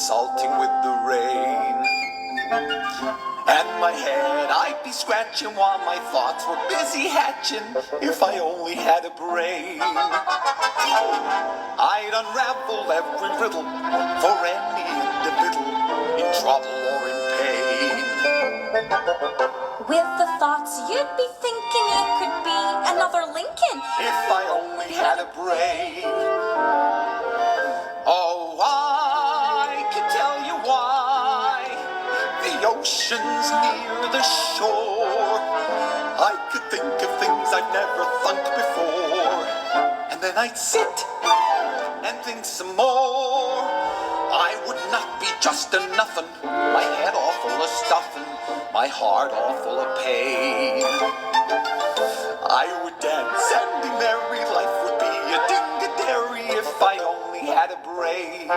consulting with the rain. And my head I'd be scratching while my thoughts were busy hatching. If I only had a brain, I'd unravel every riddle for any individual in trouble or in pain. With the thoughts you'd be thinking it could be another Lincoln. If I only had a brain. Oh, I could tell you why the ocean's near the shore. I could think of things I've never thunk before. And then I'd sit and think some more. I would not be just a nothing, my head all full of stuffing, my heart all full of pain. I would dance and be merry, life would be a ding-a-dairy if I only had a brain.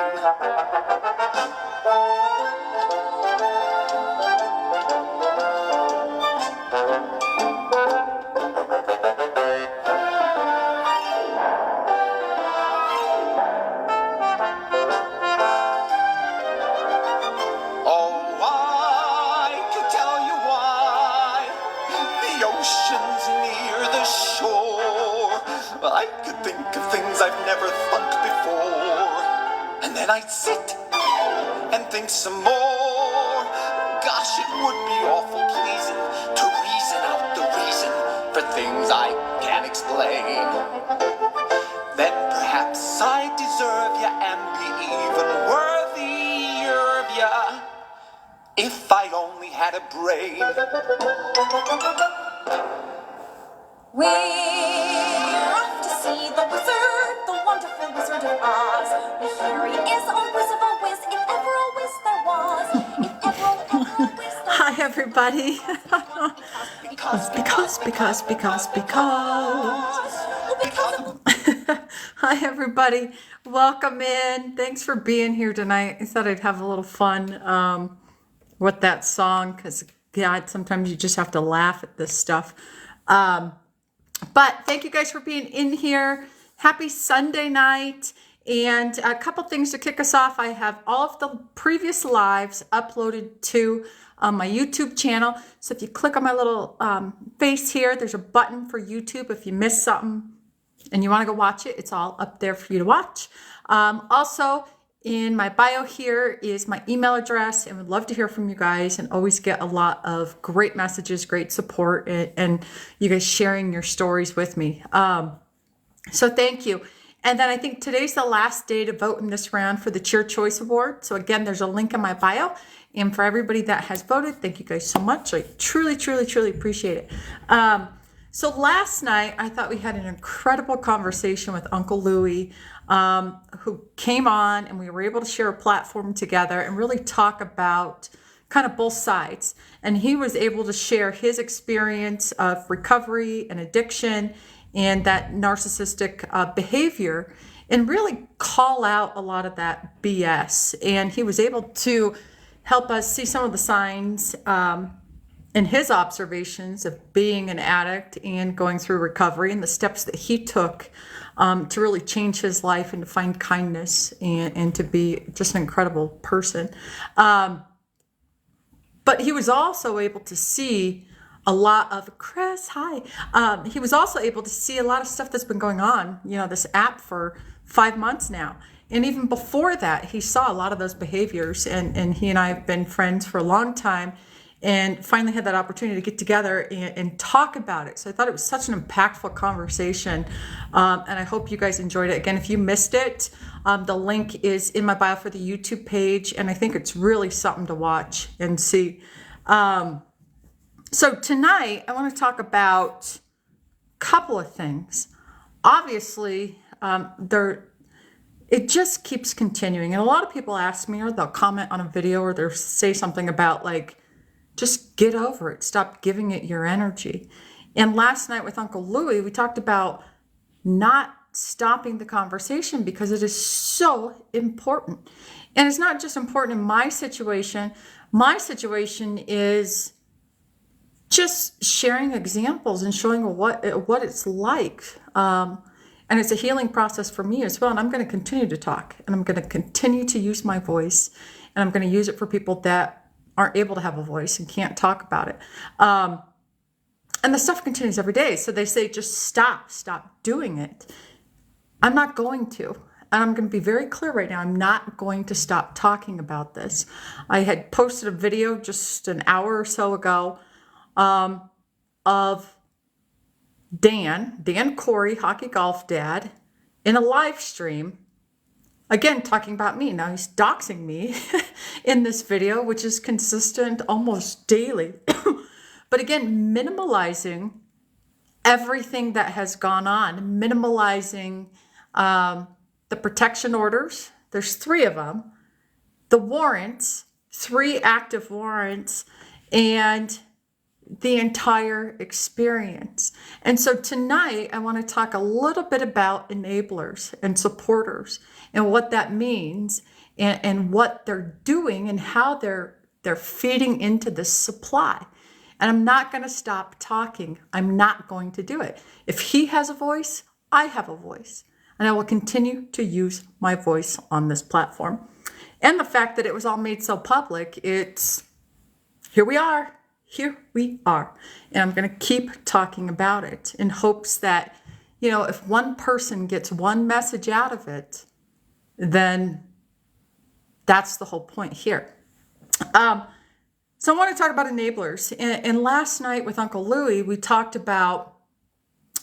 I could think of things I've never thunk before. And then I'd sit and think some more. Gosh, it would be awful pleasing to reason out the reason for things I can't explain. Then perhaps I deserve ya and be even worthier of ya if I only had a brain. We're off to see the wizard, the wonderful Wizard of Oz. Here he is, a whiz of a whiz, if ever a whiz there was. If ever a whiz there was. Hi, everybody. because. Hi, everybody. Welcome in. Thanks for being here tonight. I thought I'd have a little fun with that song because, yeah, sometimes you just have to laugh at this stuff. But thank you guys for being in here. Happy Sunday night. And a couple things to kick us off. I have all of the previous lives uploaded to my YouTube channel. So if you click on my little face here, there's a button for YouTube. If you missed something and you want to go watch it, it's all up there for you to watch. Also, in my bio here is my email address, and would love to hear from you guys and always get a lot of great messages, great support, and you guys sharing your stories with me. So thank you. And then I think today's the last day to vote in this round for the Cheer Choice Award. So again, there's a link in my bio. And for everybody that has voted, thank you guys so much. I truly, truly, truly appreciate it. So last night, I thought we had an incredible conversation with Uncle Louie, who came on, and we were able to share a platform together and really talk about kind of both sides. And he was able to share his experience of recovery and addiction and that narcissistic behavior and really call out a lot of that BS. And he was able to help us see some of the signs in his observations of being an addict and going through recovery and the steps that he took to really change his life and to find kindness and to be just an incredible person. But he was also able to see a lot of, Chris, hi. He was also able to see a lot of stuff that's been going on, this app for 5 months now. And even before that, he saw a lot of those behaviors, and he and I have been friends for a long time, and finally had that opportunity to get together and talk about it. So I thought it was such an impactful conversation, and I hope you guys enjoyed it. Again, if you missed it, the link is in my bio for the YouTube page, and I think it's really something to watch and see. So tonight, I want to talk about a couple of things. Obviously, it just keeps continuing. And a lot of people ask me, or they'll comment on a video, or they'll say something about just get over it. Stop giving it your energy. And last night with Uncle Louie, we talked about not stopping the conversation because it is so important. And it's not just important in my situation. My situation is just sharing examples and showing what it's like. And it's a healing process for me as well. And I'm going to continue to talk, and I'm going to continue to use my voice, and I'm going to use it for people that aren't able to have a voice and can't talk about it. And the stuff continues every day. So they say, just stop doing it. I'm not going to. And I'm going to be very clear right now. I'm not going to stop talking about this. I had posted a video just an hour or so ago of Dan Corey, Hockey Golf Dad, in a live stream, again, talking about me. Now he's doxing me in this video, which is consistent almost daily. But again, minimalizing everything that has gone on, minimalizing the protection orders. There's 3 of them. The warrants, 3 active warrants, and the entire experience. And so tonight, I want to talk a little bit about enablers and supporters and what that means, and what they're doing and how they're feeding into this supply. And I'm not going to stop talking. I'm not going to do it. If he has a voice, I have a voice. And I will continue to use my voice on this platform. And the fact that it was all made so public, it's here we are. Here we are. And I'm going to keep talking about it in hopes that, if one person gets one message out of it, then that's the whole point here. So I want to talk about enablers. And last night with Uncle Louie, we talked about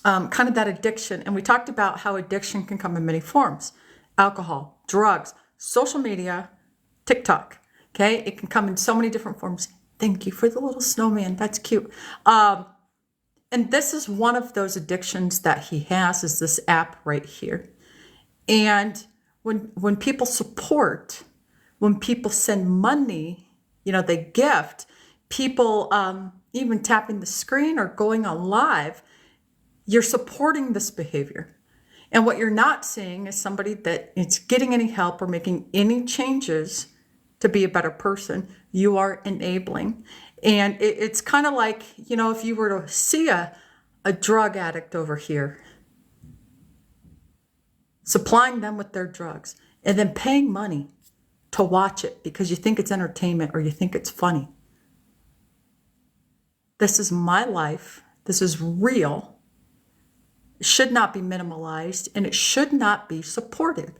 kind of that addiction. And we talked about how addiction can come in many forms: alcohol, drugs, social media, TikTok. Okay. It can come in so many different forms. Thank you for the little snowman. That's cute. And this is one of those addictions that he has, is this app right here. And when people support, when people send money, they gift, people even tapping the screen or going on live, you're supporting this behavior. And what you're not seeing is somebody that is getting any help or making any changes to be a better person. You are enabling. And it's kind of like, if you were to see a drug addict over here, supplying them with their drugs, and then paying money to watch it because you think it's entertainment or you think it's funny. This is my life. This is real. It should not be minimalized, and it should not be supported.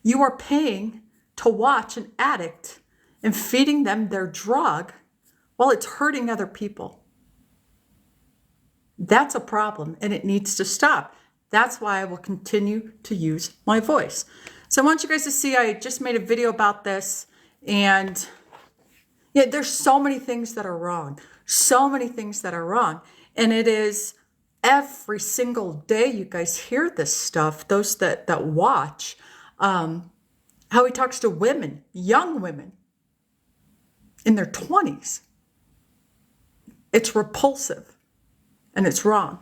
You are paying to watch an addict and feeding them their drug while it's hurting other people. That's a problem, and it needs to stop. That's why I will continue to use my voice. So I want you guys to see, I just made a video about this, and there's so many things that are wrong. So many things that are wrong. And it is every single day you guys hear this stuff, those that watch, how he talks to women, young women in their 20s. It's repulsive and it's wrong.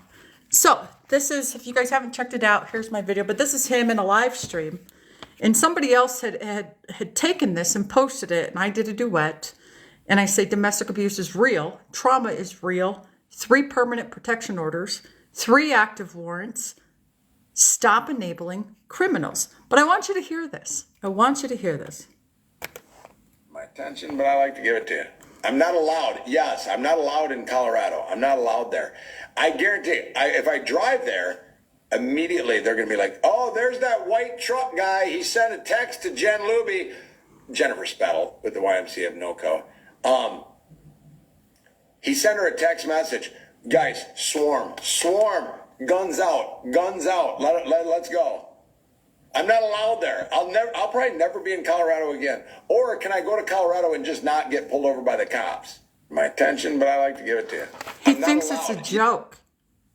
So this is, if you guys haven't checked it out, here's my video, but this is him in a live stream. And somebody else had taken this and posted it, and I did a duet. And I say domestic abuse is real, trauma is real, 3 permanent protection orders, 3 active warrants, stop enabling criminals. But I want you to hear this. I want you to hear this. My attention, but I like to give it to you. I'm not allowed. Yes, I'm not allowed in Colorado. I'm not allowed there. I guarantee, if I drive there, immediately they're going to be like, oh, there's that white truck guy. He sent a text to Jen Luby, Jennifer Spettle with the YMCA of NoCo. He sent her a text message. Guys, swarm, guns out, let's go. I'm not allowed there. I'll probably never be in Colorado again. Or can I go to Colorado and just not get pulled over by the cops? My attention, but I like to give it to you. He thinks it's a joke.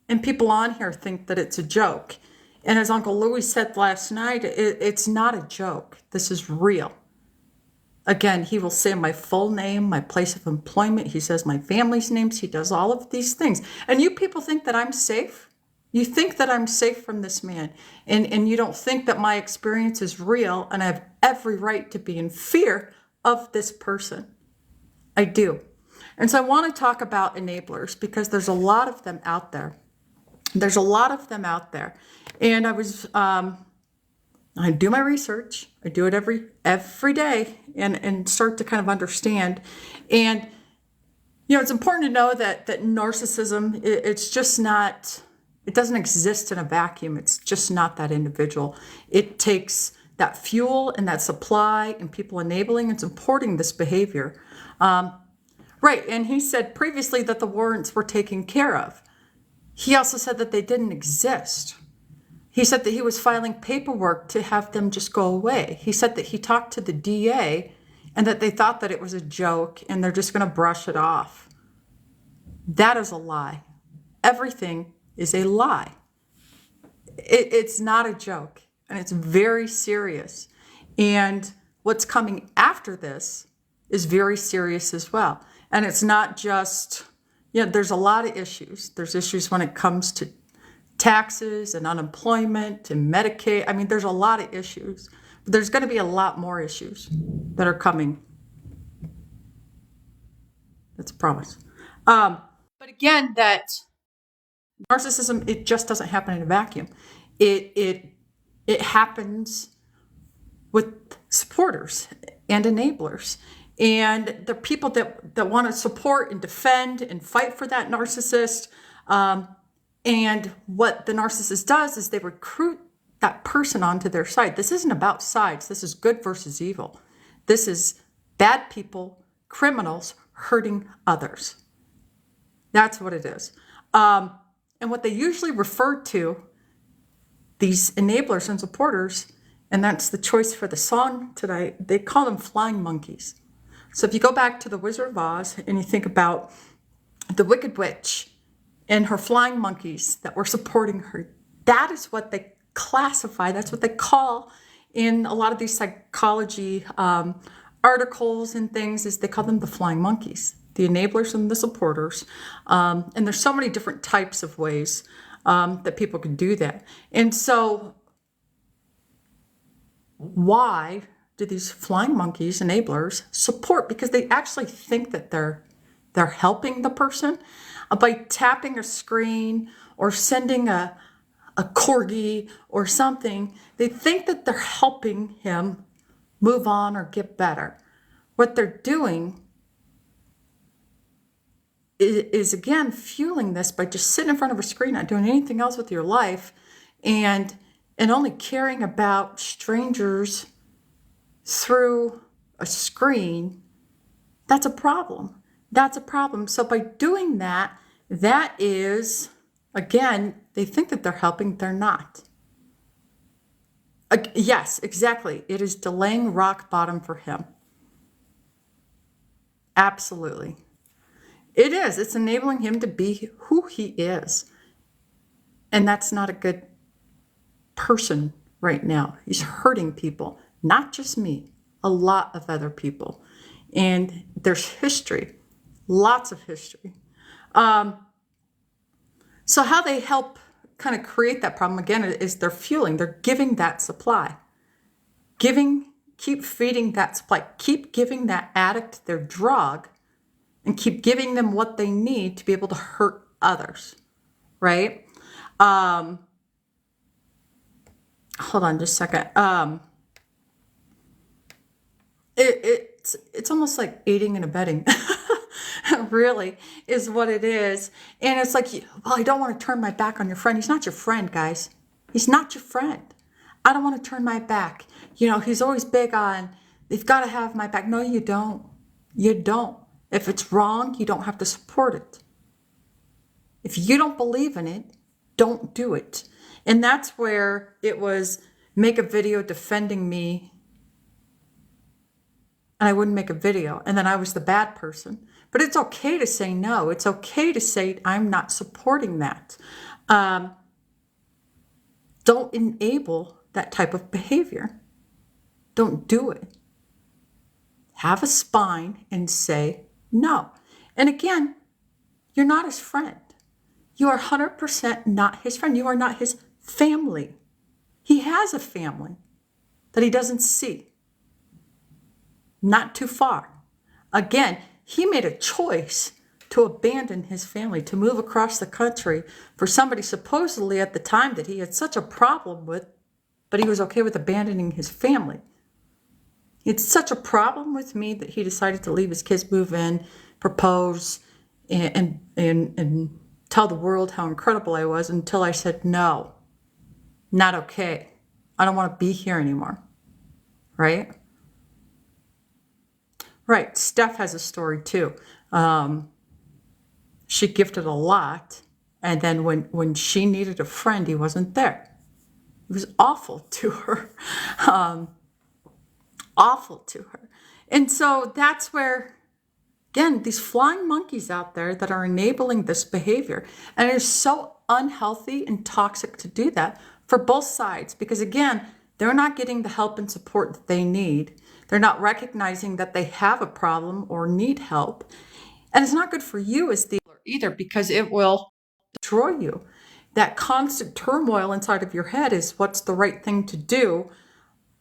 And people on here think that it's a joke. And as Uncle Louie said last night, it's not a joke. This is real. Again, he will say my full name, my place of employment. He says my family's names. He does all of these things. And you people think that I'm safe? You think that I'm safe from this man. And you don't think that my experience is real and I have every right to be in fear of this person. I do. And so I want to talk about enablers because there's a lot of them out there. There's a lot of them out there. And I do my research. I do it every day and start to kind of understand. And, it's important to know that narcissism, it's just not, it doesn't exist in a vacuum. It's just not that individual. It takes that fuel and that supply and people enabling and supporting this behavior. Right. And he said previously that the warrants were taken care of. He also said that they didn't exist. He said that he was filing paperwork to have them just go away. He said that he talked to the DA and that they thought that it was a joke and they're just going to brush it off. That is a lie. Everything is a lie. It's not a joke, and it's very serious. And what's coming after this is very serious as well. And it's not just, there's a lot of issues. There's issues when it comes to taxes and unemployment and Medicaid. I mean, there's a lot of issues. But there's going to be a lot more issues that are coming. That's a promise. But again, that narcissism, it just doesn't happen in a vacuum. It happens with supporters and enablers. And the people that want to support and defend and fight for that narcissist. And what the narcissist does is they recruit that person onto their side. This isn't about sides. This is good versus evil. This is bad people, criminals hurting others. That's what it is. And what they usually refer to, these enablers and supporters, and that's the choice for the song tonight, they call them flying monkeys. So if you go back to the Wizard of Oz and you think about the Wicked Witch and her flying monkeys that were supporting her, that is what they classify, that's what they call in a lot of these psychology articles and things, is they call them the flying monkeys, the enablers and the supporters. And there's so many different types of ways that people can do that. And so why do these flying monkeys, enablers, support? Because they actually think that they're helping the person by tapping a screen or sending a corgi or something. They think that they're helping him move on or get better. What they're doing is again fueling this by just sitting in front of a screen, not doing anything else with your life, and only caring about strangers through a screen. That's a problem. That's a problem. So by doing that, that is, again, they think that they're helping, they're not. Yes, exactly. It is delaying rock bottom for him. Absolutely. It is. It's enabling him to be who he is. And that's not a good person right now. He's hurting people, not just me, a lot of other people. And there's history, lots of history. So how they help kind of create that problem, again, is they're fueling, they're giving that supply. Keep feeding that supply, keep giving that addict their drug, and keep giving them what they need to be able to hurt others, right? Hold on just a second. It's almost like aiding and abetting. Really is what it is. And it's like, well, I don't want to turn my back on your friend. He's not your friend, guys. He's not your friend. I don't want to turn my back. He's always big on, they've got to have my back. No, you don't. You don't. If it's wrong, you don't have to support it. If you don't believe in it, don't do it. And that's where it was make a video defending me, and I wouldn't make a video. And then I was the bad person. But it's okay to say no. It's okay to say, I'm not supporting that. Don't enable that type of behavior. Don't do it. Have a spine and say no. And again, you're not his friend. You are 100% not his friend. You are not his family. He has a family that he doesn't see. Not too far. Again, he made a choice to abandon his family, to move across the country for somebody supposedly at the time that he had such a problem with, but he was okay with abandoning his family. It's such a problem with me that he decided to leave his kids, move in, propose, and tell the world how incredible I was, until I said, no, not okay. I don't want to be here anymore. Right? Right. Steph has a story too. She gifted a lot, and then when she needed a friend, he wasn't there. It was awful to her. Awful to her. And so that's where, again, these flying monkeys out there that are enabling this behavior. And it is so unhealthy and toxic to do that for both sides, because again, they're not getting the help and support that they need. They're not recognizing that they have a problem or need help. And it's not good for you as the either, because it will destroy you. That constant turmoil inside of your head is, what's the right thing to do?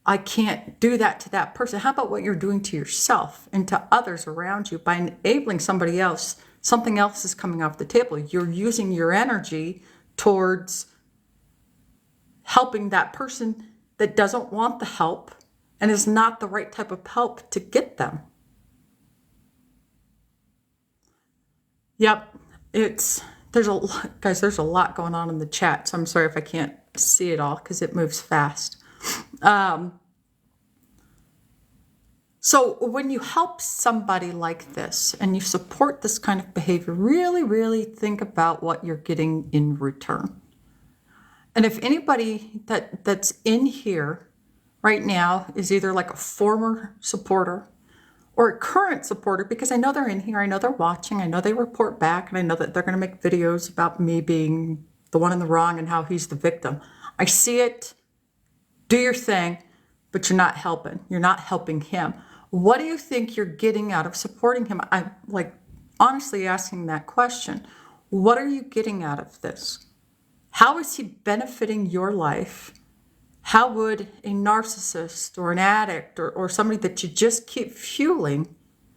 I can't do that to that person. How about what you're doing to yourself and to others around you by enabling somebody else? Something else is coming off the table. You're using your energy towards helping that person that doesn't want the help and is not the right type of help to get them. Yep, there's a lot, guys, there's a lot going on in the chat, so I'm sorry if I can't see it all because it moves fast. So when you help somebody like this and you support this kind of behavior, really, really think about what you're getting in return. And if anybody that's in here right now is either like a former supporter or a current supporter, because I know they're in here, I know they're watching, I know they report back, and I know that they're going to make videos about me being the one in the wrong and how he's the victim. I see it. Do your thing, but you're not helping. You're not helping him. What do you think you're getting out of supporting him? I'm like honestly asking that question. What are you getting out of this? How is he benefiting your life? How would a narcissist or an addict or somebody that you just keep fueling?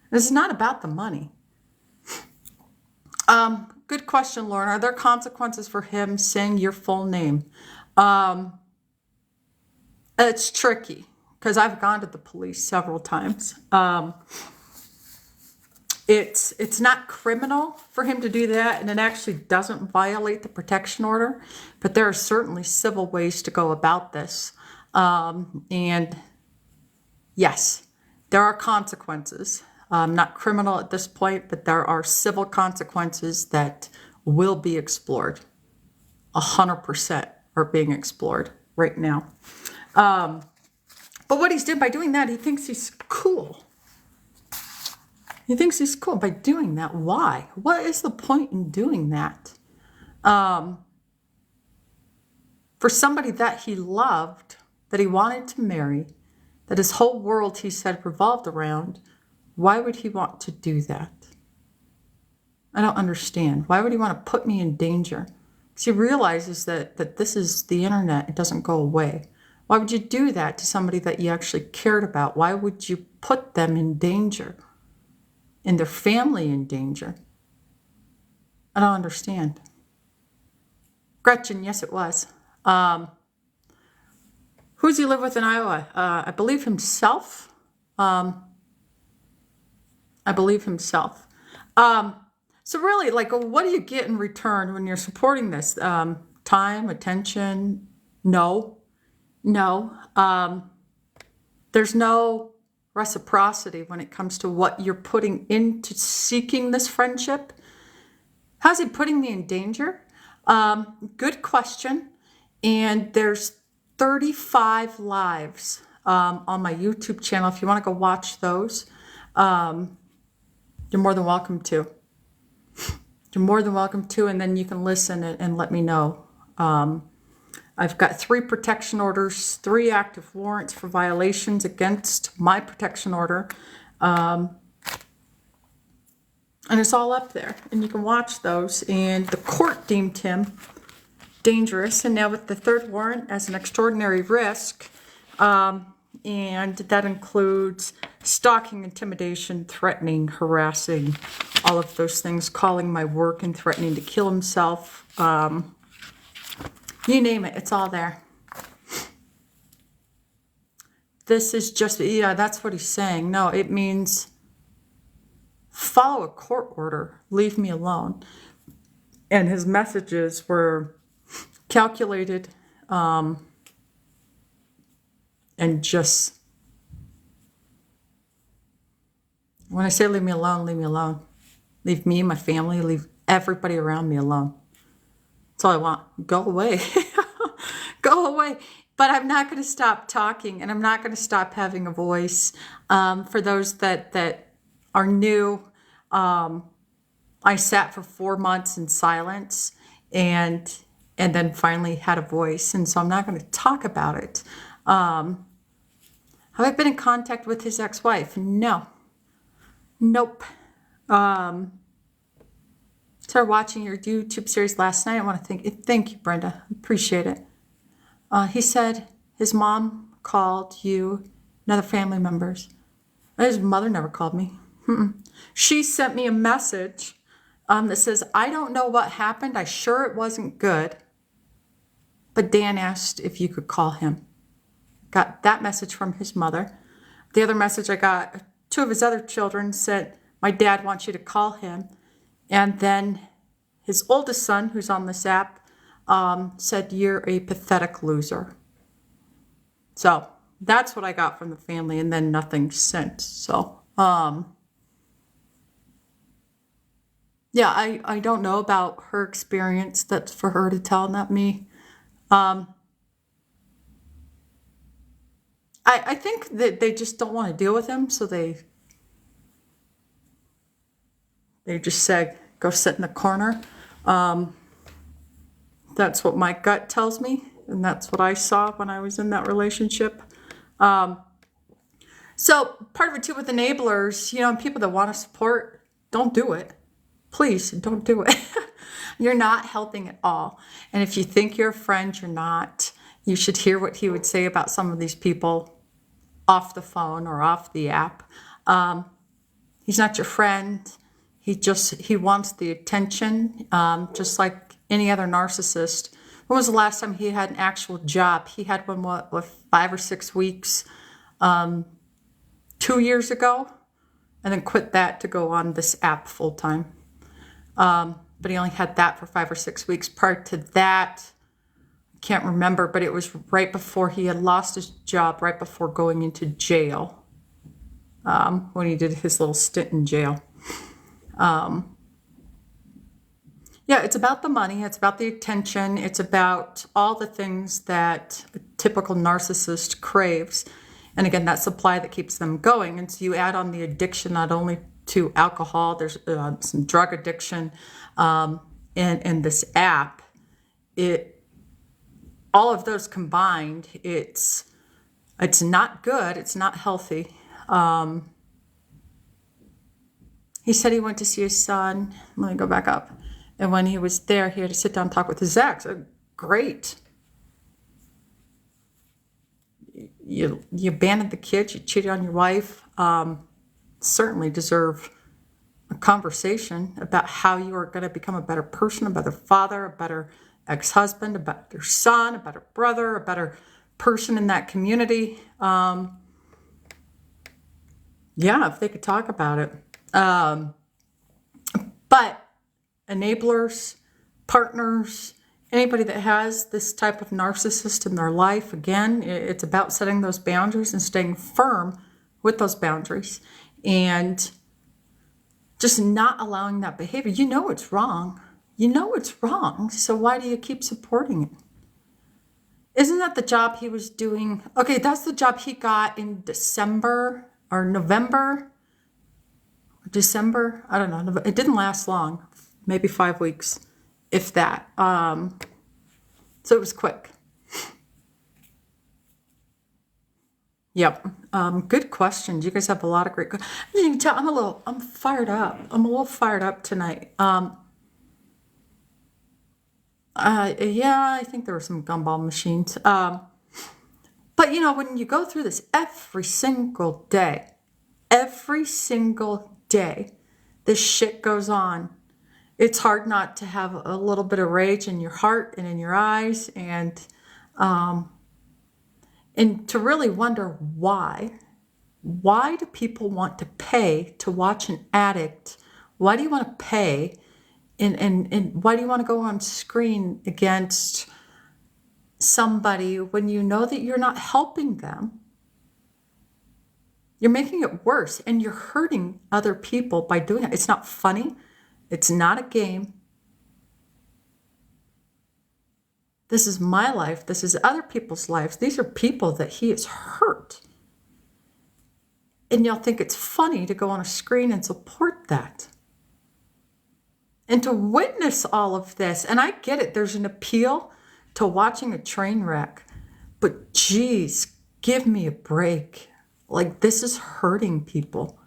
It's not about the money. Good question, Lauren. Are there consequences for him saying your full name? It's tricky because I've gone to the police several times. It's not criminal for him to do that, and it actually doesn't violate the protection order, but there are certainly civil ways to go about this. And yes, there are consequences. Not criminal at this point, but there are civil consequences that will be explored. 100% are being explored right now. But what he's doing by doing that, he thinks he's cool. He thinks he's cool by doing that. Why? What is the point in doing that? For somebody that he loved, that he wanted to marry, that his whole world, he said, revolved around, why would he want to do that? I don't understand. Why would he want to put me in danger? Because he realizes that this is the internet. It doesn't go away. Why would you do that to somebody that you actually cared about? Why would you put them in danger? And their family in danger? I don't understand. Gretchen, yes, it was. Who does he live with in Iowa? I believe himself. I believe himself. So really, like, what do you get in return when you're supporting this? Time, attention? No. There's no reciprocity when it comes to what you're putting into seeking this friendship. How's he putting me in danger? Good question. And there's 35 lives on my YouTube channel. If you want to go watch those, you're more than welcome to. You're more than welcome to, and then you can listen and let me know. I've got 3 protection orders, 3 active warrants for violations against my protection order. And it's all up there, and you can watch those. And the court deemed him dangerous, and now with the 3rd warrant as an extraordinary risk, and that includes stalking, intimidation, threatening, harassing, all of those things, calling my work and threatening to kill himself. You name it, it's all there. This is just, yeah, that's what he's saying. No, it means follow a court order, leave me alone. And his messages were calculated, and just, when I say leave me alone, leave me alone. Leave me, my family, leave everybody around me alone. That's all I want. Go away. Go away. But I'm not going to stop talking, and I'm not going to stop having a voice. For those that are new, I sat for 4 months in silence and then finally had a voice. And so I'm not going to talk about it. Have I been in contact with his ex-wife? No. Nope. Started watching your YouTube series last night. I want to thank you, Brenda. Appreciate it. He said his mom called you and other family members. His mother never called me. She sent me a message that says, I don't know what happened. I'm sure it wasn't good. But Dan asked if you could call him. Got that message from his mother. The other message I got, 2 of his other children said, my dad wants you to call him. And then his oldest son, who's on this app, said, you're a pathetic loser. So that's what I got from the family, and then nothing since. So, yeah, I don't know about her experience. That's for her to tell, not me. I think that they just don't want to deal with him, so they just said, go sit in the corner. That's what my gut tells me, and that's what I saw when I was in that relationship. So part of it too with enablers, and people that want to support, don't do it. Please don't do it. You're not helping at all. And if you think you're a friend, you're not. You should hear what he would say about some of these people off the phone or off the app. He's not your friend. He wants the attention, just like any other narcissist. When was the last time he had an actual job? He had one, what 5 or 6 weeks, 2 years ago, and then quit that to go on this app full time. But he only had that for 5 or 6 weeks. Prior to that, I can't remember, but it was right before he had lost his job, right before going into jail, when he did his little stint in jail. Yeah, it's about the money. It's about the attention. It's about all the things that a typical narcissist craves. And again, that supply that keeps them going. And so you add on the addiction, not only to alcohol, there's some drug addiction, and this app. All of those combined, it's not good. It's not healthy. He said he went to see his son. Let me go back up. And when he was there, he had to sit down and talk with his ex. Great. You abandoned the kids. You cheated on your wife. Certainly deserve a conversation about how you are going to become a better person, a better father, a better ex-husband, a better son, a better brother, a better person in that community. Yeah, if they could talk about it. But enablers, partners, anybody that has this type of narcissist in their life, again, it's about setting those boundaries and staying firm with those boundaries and just not allowing that behavior. You know it's wrong. You know it's wrong. So why do you keep supporting it? Isn't that the job he was doing? Okay, that's the job he got in December or November. December, I don't know. It didn't last long, maybe 5 weeks, if that. So it was quick. Yep. Good questions. You guys have a lot of great. You can tell I'm fired up. I'm a little fired up tonight. Yeah, I think there were some gumball machines. But when you go through this every single day, this shit goes on. It's hard not to have a little bit of rage in your heart and in your eyes, and to really wonder why. Why do people want to pay to watch an addict? Why do you want to pay? And why do you want to go on screen against somebody when you know that you're not helping them? You're making it worse, and you're hurting other people by doing it. It's not funny. It's not a game. This is my life. This is other people's lives. These are people that he has hurt. And y'all think it's funny to go on a screen and support that. And to witness all of this. And I get it. There's an appeal to watching a train wreck. But geez, give me a break. Like, this is hurting people.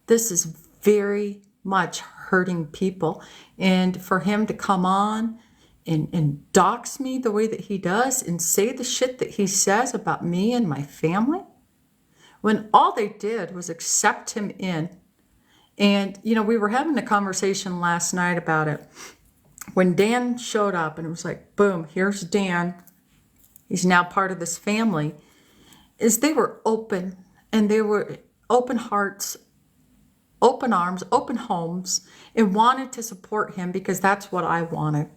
This is very much hurting people. And for him to come on and dox me the way that he does and say the shit that he says about me and my family, when all they did was accept him in. And, we were having a conversation last night about it. When Dan showed up, and it was like, boom, here's Dan. He's now part of this family. Is they were open, and they were open hearts, open arms, open homes, and wanted to support him because that's what I wanted.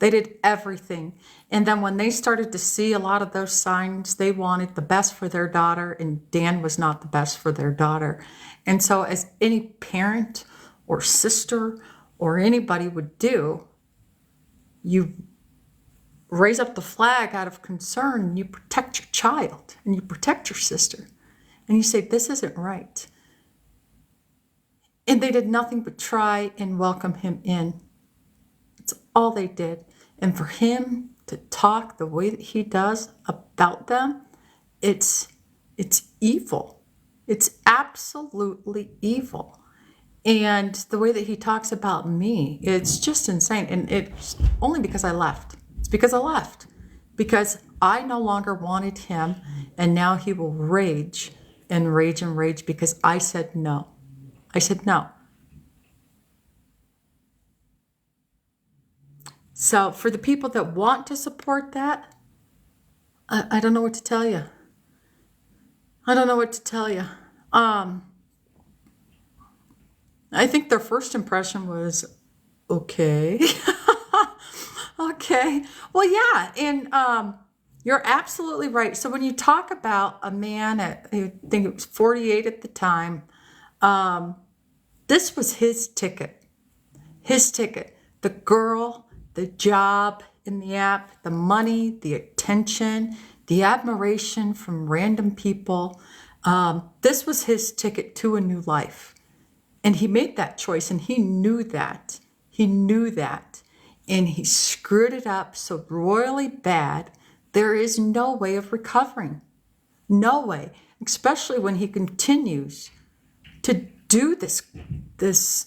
They did everything. And then when they started to see a lot of those signs, they wanted the best for their daughter, and Dan was not the best for their daughter. And so as any parent or sister or anybody would do, you raise up the flag out of concern, and you protect your child, and you protect your sister. And you say, this isn't right. And they did nothing but try and welcome him in. It's all they did. And for him to talk the way that he does about them, it's evil. It's absolutely evil. And the way that he talks about me, it's just insane. And it's only because I left. It's because I left. Because I no longer wanted him, and now he will rage and rage and rage because I said no. I said no. So for the people that want to support that, I don't know what to tell you. I don't know what to tell you. I think their first impression was, okay. Okay. Well, yeah. And you're absolutely right. So when you talk about a man at, I think it was 48 at the time, this was his ticket. His ticket. The girl, the job in the app, the money, the attention, the admiration from random people. This was his ticket to a new life. And he made that choice, and he knew that. He knew that. And he screwed it up so royally bad, there is no way of recovering. No way. Especially when he continues to do this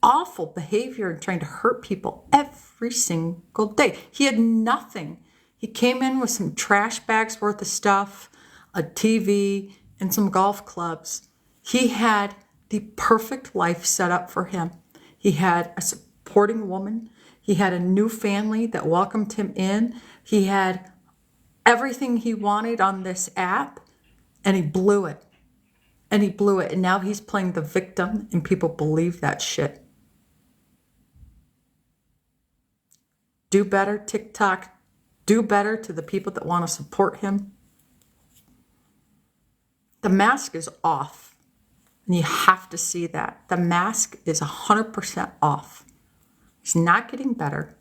awful behavior and trying to hurt people every single day. He had nothing. He came in with some trash bags worth of stuff, a TV, and some golf clubs. He had the perfect life set up for him. He had a supporting woman. He had a new family that welcomed him in. He had everything he wanted on this app, and he blew it. And he blew it. And now he's playing the victim, and people believe that shit. Do better, TikTok. Do better to the people that want to support him. The mask is off. And you have to see that. The mask is 100% off. He's not getting better.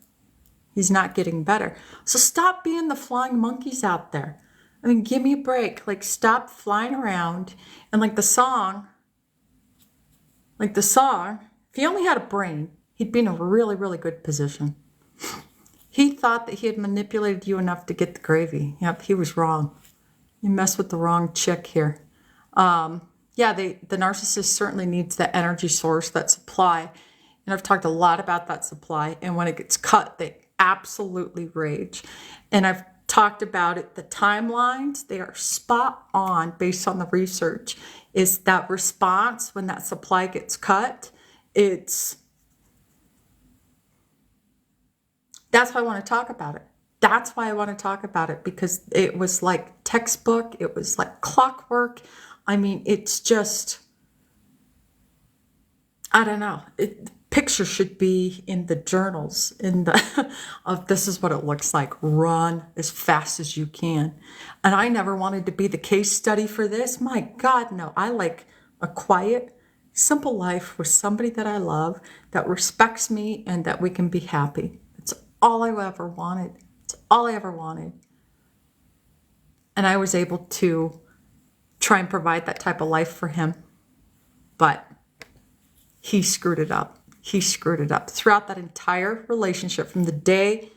He's not getting better. So stop being the flying monkeys out there. I mean, give me a break. Like, stop flying around. And like the song, if he only had a brain, he'd be in a really, really good position. He thought that he had manipulated you enough to get the gravy. Yep, he was wrong. You messed with the wrong chick here. The narcissist certainly needs that energy source, that supply. And I've talked a lot about that supply. And when it gets cut, they absolutely rage. And I've talked about it. The timelines, they are spot on based on the research. Is that response when that supply gets cut? That's why I want to talk about it. That's why I want to talk about it, because it was like textbook. It was like clockwork. I mean, it's just, I don't know. Pictures should be in the journals of this is what it looks like. Run as fast as you can. And I never wanted to be the case study for this. My God, no. I like a quiet, simple life with somebody that I love, that respects me, and that we can be happy. It's all I ever wanted. It's all I ever wanted. And I was able to try and provide that type of life for him. But he screwed it up. He screwed it up throughout that entire relationship. From the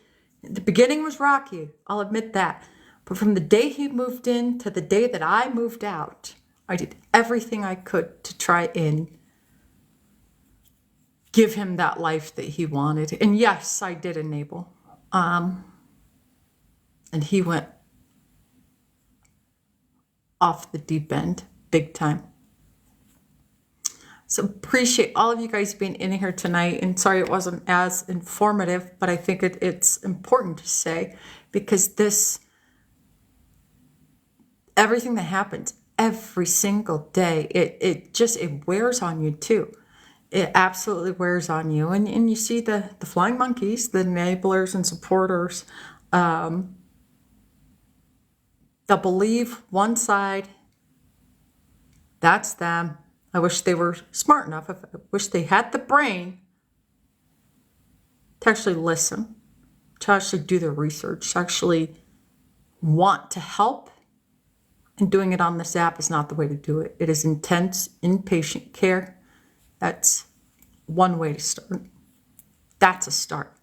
beginning was rocky, I'll admit that. But from the day he moved in to the day that I moved out, I did everything I could to try and give him that life that he wanted. And yes, I did enable. And he went off the deep end, big time. So appreciate all of you guys being in here tonight. And sorry it wasn't as informative, but I think it's important to say, because everything that happens every single day, it wears on you too. It absolutely wears on you. And you see the flying monkeys, the enablers and supporters, they'll believe one side, that's them. I wish they were smart enough. I wish they had the brain to actually listen, to actually do their research, to actually want to help. And doing it on this app is not the way to do it. It is intense, inpatient care. That's one way to start. That's a start.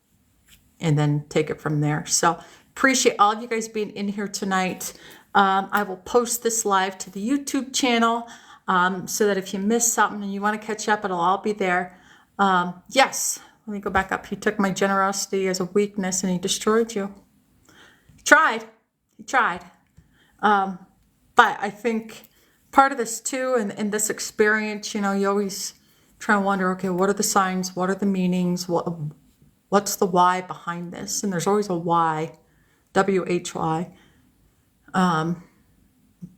And then take it from there. So appreciate all of you guys being in here tonight. I will post this live to the YouTube channel. So that if you miss something and you want to catch up, it'll all be there. Yes, let me go back up. He took my generosity as a weakness and he destroyed you. He tried. But I think part of this too, and this experience, you always try and wonder, okay, what are the signs? What are the meanings? What's the why behind this? And there's always a why, W-H-Y.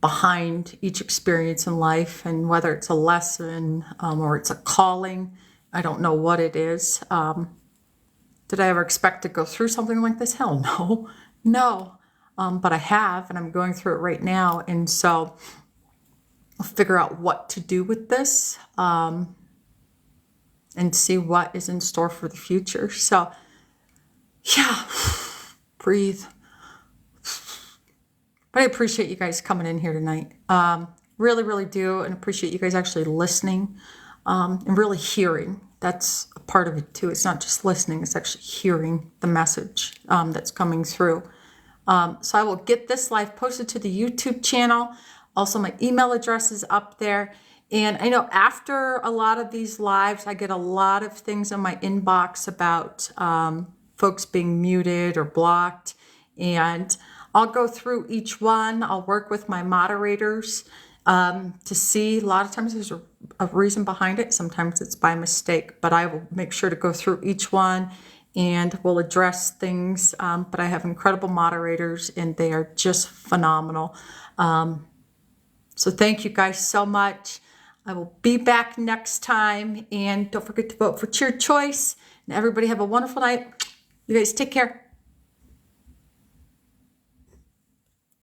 Behind each experience in life, and whether it's a lesson or it's a calling, I don't know what it is. Did I ever expect to go through something like this? Hell no. But I have, and I'm going through it right now. And so I'll figure out what to do with this and see what is in store for the future. So yeah, breathe. But I appreciate you guys coming in here tonight. Really, really do. And appreciate you guys actually listening and really hearing. That's a part of it too. It's not just listening. It's actually hearing the message that's coming through. So I will get this live posted to the YouTube channel. Also, my email address is up there. And I know after a lot of these lives, I get a lot of things in my inbox about folks being muted or blocked. And I'll go through each one. I'll work with my moderators to see. A lot of times there's a reason behind it. Sometimes it's by mistake, but I will make sure to go through each one and we'll address things. But I have incredible moderators and they are just phenomenal. So thank you guys so much. I will be back next time, and don't forget to vote for Cheer Choice. And everybody have a wonderful night. You guys take care.